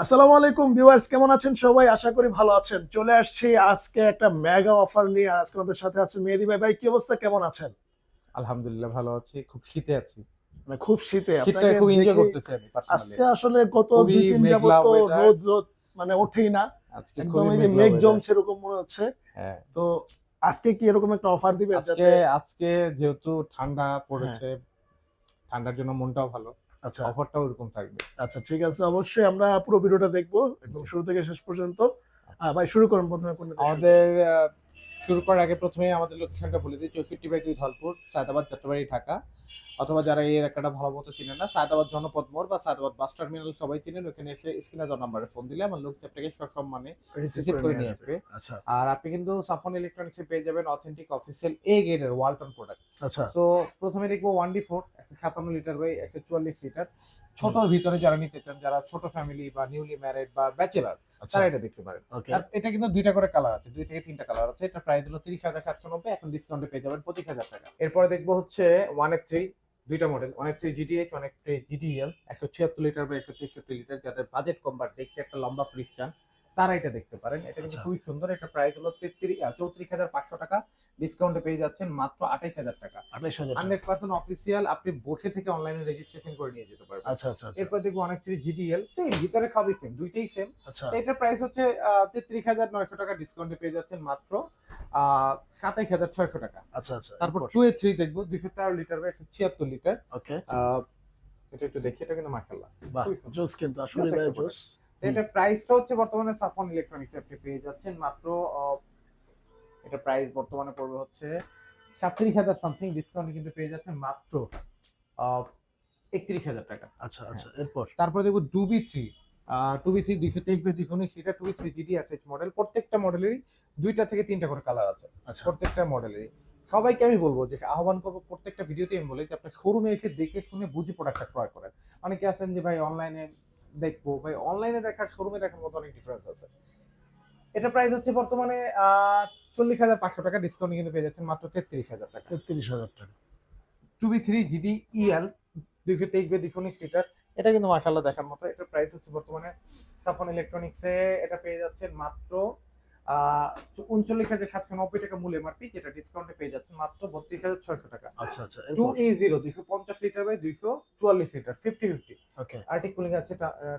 আসসালামু আলাইকুম ভিউয়ার্স, কেমন আছেন সবাই? আশা করি ভালো আছেন। চলে আসছি আজকে একটা মেগা অফার নিয়ে। আজকে আমাদের সাথে আছে মেহেদী ভাই। ভাই কি অবস্থা, কেমন আছেন? আলহামদুলিল্লাহ ভালো আছি। খুব শীতে আছি। মানে খুব শীতে শীতটা আপনাকে খুব এনজয় দেখি। করতেছি আমি পার্সোনালি। আজকে আসলে গত খুবই ২-৩ যাবত মেঘলা তো ওয়েদার। রোদ মানে ওঠেই না। আজকে একদম খুবই এই যে মেঘলা মেঘ ওয়েদার। জমছে এরকম মনে হচ্ছে। হ্যাঁ। তো আজকে কি এরকম একটা অফার দিবেন আজকে যাতে? আজকে যেহেতু ঠান্ডা হ্যাঁ, পড়েছে, ঠান্ডার জন্য মনটাও ভালো। আচ্ছা, অফারটাও ওরকম থাকবে। আচ্ছা ঠিক আছে। অবশ্যই আমরা পুরো ভিডিওটা দেখবো একদম জি। শুরু থেকে শেষ পর্যন্ত। আচ্ছা। ভাই শুরু করুন, ১ম এ কোনটা দিয়ে শুরু আমাদের করবেন? শুরু করার আগে প্রথমেই আমাদের লোকেশনটা বলে দিই 64/2 ধলপুর, সায়দাবাদ, যাত্রাবাড়ি, ঢাকা। অথবা যারা এই এলাকাটা ভালো মতো চিনেন না, সায়দাবাদ জনপদ মোড় বা সায়দাবাদ বাস টার্মিনাল সবাই চিনেন। ওখানে এসে স্ক্রিনে দেওয়া নাম্বারে ফোন দিলে আমার লোক আপনাকে সসম্মানে রিসিভ রিসিভ করে করে নিয়ে নিয়ে আসবে। আসবে। আচ্ছা, আর আপনি কিন্তু সাফন ইলেকট্রনিক্সে পেয়ে যাবেন অথেন্টিক অফিসিয়াল এ গ্রেডের ওয়ালটন প্রোডাক্ট। আচ্ছা, সো প্রথমে দেখবো 1D4 157 লিটার বাই 144 লিটার। ছোটর ভিতরে যারা নিতে চান, যারা ছোট ফ্যামিলি বা নিউলি ম্যারিড বা ব্যাচেলার, আচ্ছা, তারা এটা দেখতে পারেন। ওকে। আর এটা কিন্তু দুইটা করে কালার আছে, 2 থেকে 3টা কালার আছে। এটা প্রাইস হলো 30,790, এখন ডিসকাউন্টে পেয়ে যাবেন 25,000 টাকা। এরপরে দেখবো হচ্ছে 1F3, দুইটা model 1F3 GTH 1F3 GTL 176 litre বা 163 লিটার। যাদের বাজেট কম বাট দেখতে একটা লম্বা ফ্রিজ চান, তারা এটা দেখতে পারেন। এটা কিন্তু আচ্ছা, খুবই সুন্দর। এটা প্রাইস হলো 34,500 টাকা, ডিসকাউন্টে পেয়ে যাচ্ছেন মাত্র 28,000 টাকা। ২৮,০০০ টাকা। 100% অফিসিয়াল, আপনি বসে থেকে অনলাইনে রেজিস্ট্রেশন করে নিয়ে যেতে পারবেন। আচ্ছা, আচ্ছা, আচ্ছা, এরপর দেখবো অনেক জিডিএল, সেম ভিতরে সবই সেম, দুইটাই সেম। আচ্ছা, এটার প্রাইস হচ্ছে 33,900 টাকা, ডিসকাউন্টে পেয়ে যাচ্ছেন মাত্র 27,600 টাকা। আচ্ছা, আচ্ছা। তারপর এরপর? 2A3 দেখবো 213 লিটার বা 176 লিটার। ওকে। আহ, এটা একটু দেখি, এটা কিন্তু মাশাআল্লাহ বাহ! খুবই সুন্দর, জোস কিন্তু আসলেই জোস ভাই একটা জোস। প্রোডাক্ট। হুম। এটার প্রাইসটা হচ্ছে বর্তমানে সাফন ইলেকট্রনিক্স আপনি পেয়ে যাচ্ছেন মাত্র এটা প্রাইস বর্তমানে পড়বে হচ্ছে 37,000 সামথিং, ডিসকাউন্টে কিন্তু পেয়ে যাচ্ছেন মাত্র 31,000 টাকা। আচ্ছা, হ্যাঁ। আচ্ছা। এরপর? তারপরে দেখবো 2B3, 2B3 223/219 সেটা 2B3 GTSH মডেল। প্রত্যেকটা মডেলেরই 2টা থেকে 3টা করে কালার আছে, আচ্ছা, প্রত্যেকটা মডেলেরই। সবাইকে আমি বলবো যে আহ্বান করবো, প্রত্যেকটা ভিডিওতে আমি বলি যে আপনি শোরুমে এসে দেখে শুনে বুঝে প্রোডাক্টটা ক্রয় করেন। অনেকে আছেন যে ভাই অনলাইনে দেখবো, ভাই অনলাইনে দেখার শোরুমে দেখার মতো অনেক ডিফারেন্স আছে। এটা প্রাইস হচ্ছে বর্তমানে 40,500 টাকা, ডিসকাউন্ট কিন্তু পেয়ে যাচ্ছেন মাত্র 33,000 টাকা। ৩৩,০০০ টাকা। 2B3 GDEL 223/219 লিটার, এটা কিন্তু মাশাআল্লাহ দেখার মতো। এটার প্রাইস হচ্ছে বর্তমানে সাফন ইলেকট্রনিক্সে এটা পেয়ে যাচ্ছেন মাত্র 39,790 টাকা মূল এমআরপি, যেটা ডিসকাউন্টে পেয়ে যাচ্ছেন মাত্র 32,600 টাকা। আচ্ছা, আচ্ছা। এরপর? 2A0 250 litre by 244 litre 50-50 okay, Arctic cooling আছে,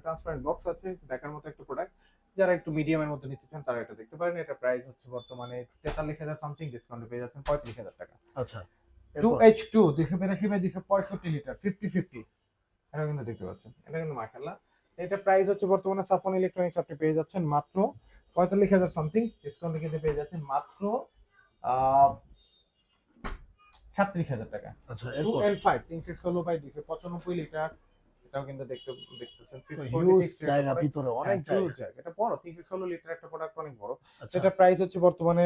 ট্রান্সপারেন্ট বক্স আছে, দেখার মতো একটা প্রোডাক্ট। যারা একটু মিডিয়ামের মধ্যে নিতে চান তারা এটা দেখতে পারেন। এটা প্রাইস হচ্ছে বর্তমানে 43,000 সামথিং, ডিসকাউন্টে পেয়ে যাচ্ছেন 35,000 টাকা। আচ্ছা। এরপর? 2H2 282/265 লিটার 50-50, এটা কিন্তু দেখতে পাচ্ছেন, এটা কিন্তু মাশাআল্লাহ। এটা প্রাইস হচ্ছে বর্তমানে সাফন ইলেকট্রনিক্স আপনি পেয়ে যাচ্ছেন মাত্র 45,000 সামথিং, ডিসকাউন্টে কিন্তু পেয়ে যাচ্ছেন মাত্র আহ 37,000 টাকা। আচ্ছা, টু এরপর? এল ফাইভ 316/295 লিটার, এটাও কিন্তু দেখতেছেন হিউজ 46 এর একটা জায়গা প্রোডাক্ট। ভিতরে, হ্যাঁ, অনেক হিউজ জায়গা। জায়গা, এটা বড় 316 লিটার একটা প্রোডাক্ট, অনেক বড়। আচ্ছা, এটা প্রাইস হচ্ছে বর্তমানে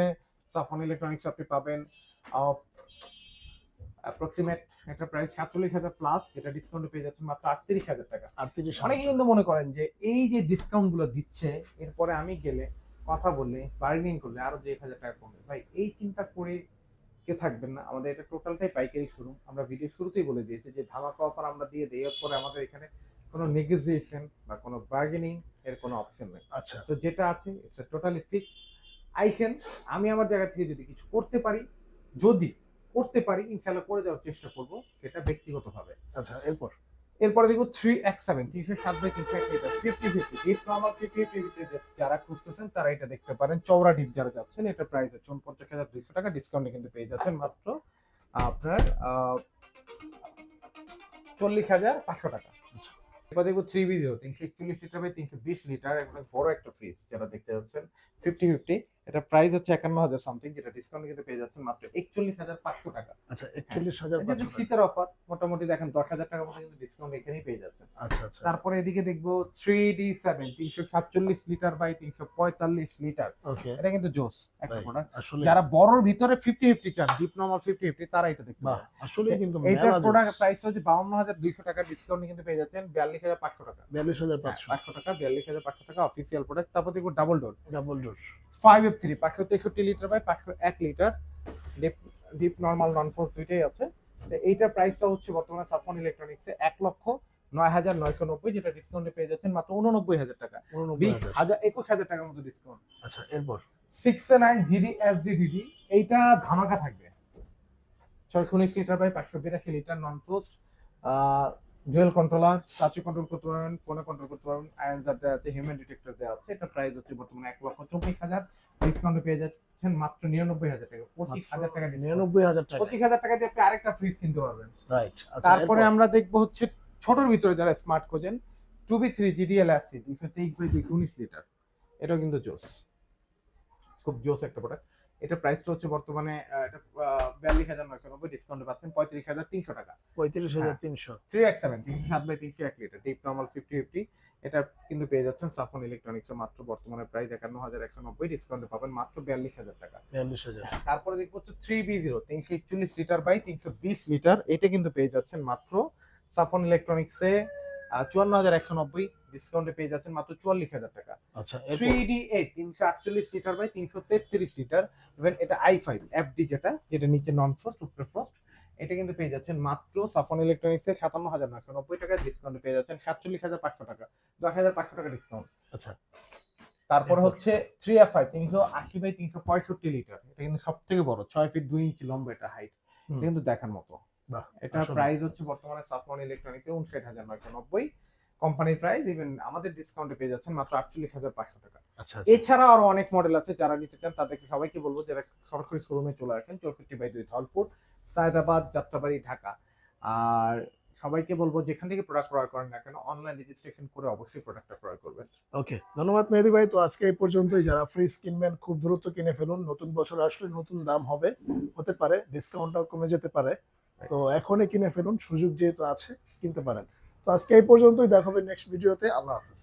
সাফন ইলেকট্রনিক্স আপনি পাবেন অ্যাপ্রক্সিমেট একটা প্রাইস 47,000 প্লাস, যেটা ডিসকাউন্টে পেয়ে যাচ্ছেন মাত্র 38,000 টাকা। ৩৮,০০০ অনেকে টাকা। কিন্তু মনে করেন যে এই যে ডিসকাউন্ট গুলো দিচ্ছে, এরপরে আমি গেলে কথা বললে বার্গেনিং করলে আরো যে 1,000 টাকা কমবে, ভাই এই চিন্তা করে কে থাকবেন না। আমাদের এটা টোটালটাই পাইকারি শোরুম। আমরা ভিডিও শুরুতেই বলে দিয়েছি যে ধামাকা অফার আমরা দিয়ে দেই, এরপরে আমাদের এখানে কোনো নেগোসিয়েশন বা কোনো বার্গেনিং এর কোনো অপশন নেই। আচ্ছা, তো যেটা আছে ইটস টোটালি ফিক্সড। আইসেন, আমি আমার জায়গা থেকে যদি কিছু করতে পারি, যদি করতে পারি ইনশাল্লাহ করে যাওয়ার চেষ্টা করব, সেটা ব্যক্তিগতভাবে। আচ্ছা। এরপর? এরপরে দেখবো 3X7 307/301 লিটার 50-50 ডিপ নরমাল 50-50 যারা খুঁজতেছেন তারা এটা দেখতে পারেন। চওড়া ডিপ যারা যাচ্ছেন, এটা প্রাইস হচ্ছে 49,200 টাকা, ডিসকাউন্টে কিন্তু পেয়ে যাচ্ছেন মাত্র আপনার 40,500 টাকা। আচ্ছা, এবার দেখবো 3B0 341 লিটার বাই 320 লিটার, একদম বড় একটা ফ্রিজ যারা দেখতে যাচ্ছেন 50-50, এটা প্রাইস হচ্ছে 51,000 সামথিং, যেটা ডিসকাউন্ট কিন্তু পেয়ে যাচ্ছেন মাত্র 41,500 টাকা। আচ্ছা। হ্যাঁ, এটা যে ৪১,৫০০ টাকা। শীতের অফার, মোটামুটি দেখেন 10,000 টাকা মতো কিন্তু ডিসকাউন্ট এখানেই পেয়ে যাচ্ছেন। আচ্ছা, আচ্ছা। তারপরে এদিকে দেখবো 3D7 347 লিটার বাই 345 লিটার, ওকে। এটা কিন্তু জোস একটা ভাই প্রোডাক্ট। আসলে যারা বড়র ভিতরে 50-50 চান, ডিপ নরমাল 50-50, তারা এটা দেখতে বাহ! পারেন। আসলেই কিন্তু এইটার মেলা জোস। প্রোডাক্ট প্রাইস হচ্ছে 52,200 টাকা, ডিসকাউন্টে কিন্তু পেয়ে যাচ্ছেন 42,500 টাকা। হ্যাঁ, ৪২,৫০০ 500 টাকা 42,500 টাকা অফিসিয়াল প্রোডাক্ট। তারপর দেখবো double door double door. 5F3 563 litre by 501 litre, deep deep normal non frost দুইটাই আছে। তো এইটার প্রাইসটা হচ্ছে বর্তমানে সাফন ইলেকট্রনিক্সে 1,00,000 9,990, যেটা ডিসকাউন্টে পেয়ে যাচ্ছেন মাত্র 89,000 টাকা, 89,000। 21,000 টাকার মতো ডিসকাউন্ট। আচ্ছা, এরপর 609 জিডি এসডি ডিডি, এইটা ধামাকা থাকবে। 619 litre by 582 litre, non frost, dual controller, টাচে কন্ট্রোল করতে পারবেন, ফোনে কন্ট্রোল করতে পারবেন, আয়নজার দেওয়া আছে, হিউম্যান ডিটেক্টর দেওয়া আছে। এটা প্রাইস হচ্ছে বর্তমানে 1,24,000, ডিসকাউন্টে পেয়ে যাচ্ছেন মাত্র 99,000 টাকা, 25,000 টাকা ডিসকাউন্ট। 99,000 টাকা। 25,000 টাকা দিয়ে আপনি আরেকটা ফ্রিজ কিনতে পারবেন। রাইট। আচ্ছা, তারপরে এরপর? আমরা দেখবো হচ্ছে ছোটর ভিতরে যারা স্মার্ট খোঁজেন, 2B3 GDL অ্যাসি 223 বাই 219 লিটার, এটাও কিন্তু জোস, খুব জোস একটা প্রোডাক্ট। এটা প্রাইসটা হচ্ছে বর্তমানে এটা 42,990, ডিসকাউন্টে পাচ্ছেন 35,300 টাকা। 35,300। 3X7 307 by 301 litre, deep normal 50-50, এটা কিন্তু পেয়ে যাচ্ছেন সাফন ইলেকট্রনিক্সে মাত্র বর্তমানে প্রাইস 51,190, ডিসকাউন্টে পাবেন মাত্র 42,000 টাকা। 42,000। তারপরে দেখবো হচ্ছে 3B0 341 লিটার বাই 320 লিটার, এটা কিন্তু পেয়ে যাচ্ছেন মাত্র সাফন ইলেকট্রনিক্সে 54,190, ডিসকাউন্টে পেয়ে যাচ্ছেন মাত্র 44,000 টাকা। আচ্ছা, এরপর? 3D8 348 litre by 333 litre, even এটা i5 FD, যেটা নিচে নন ফ্রস্ট উপরে ফ্রস্ট, এটা কিন্তু পেয়ে যাচ্ছেন মাত্র সাফন ইলেকট্রনিক্সে 57,990 টাকা, ডিসকাউন্টে পেয়ে যাচ্ছেন 47,500 টাকা, 10,500 টাকা ডিসকাউন্ট। আচ্ছা, তারপরে এরপর? হচ্ছে 3F5 380 বাই 365 লিটার, এটা কিন্তু সব থেকে বড়, 6 ফিট 2 ইঞ্চি লম্বা, এটা হাইট, হুম, এটা কিন্তু দেখার মতো। বাহ, এটা আসলে। প্রাইস হচ্ছে বর্তমানে সাফন ইলেকট্রনিক্সে 59,990, কোম্পানির প্রাইস, ইভেন আমাদের ডিসকাউন্টে পেয়ে যাচ্ছেন মাত্র 48,500 টাকা। আচ্ছা, আচ্ছা। এছাড়া আরো অনেক মডেল আছে, যারা নিতে চান তাদেরকে সবাইকে বলবো যারা সরাসরি শোরুমে চলে আসেন, 64/2 ধলপুর, সায়দাবাদ, যাত্রাবাড়ি, ঢাকা। আর সবাইকে বলবো যেখান থেকে প্রোডাক্ট ক্রয় করেন না কেন, অনলাইন রেজিস্ট্রেশন করে অবশ্যই প্রোডাক্টটা ক্রয় করবেন। ওকে, ধন্যবাদ মেহেদী ভাই। তো আজকে এই পর্যন্তই। যারা ফ্রিজ কিনবেন খুব দ্রুত কিনে ফেলুন, নতুন বছর আসলে নতুন দাম হবে, হতে পারে ডিসকাউন্টটাও কমে যেতে পারে। তো এখনই কিনে ফেলুন, সুযোগ যেহেতু আছে কিনতে পারেন। তো আজকে এই পর্যন্তই, দেখা হবে নেক্সট ভিডিওতে। আল্লাহ হাফেজ।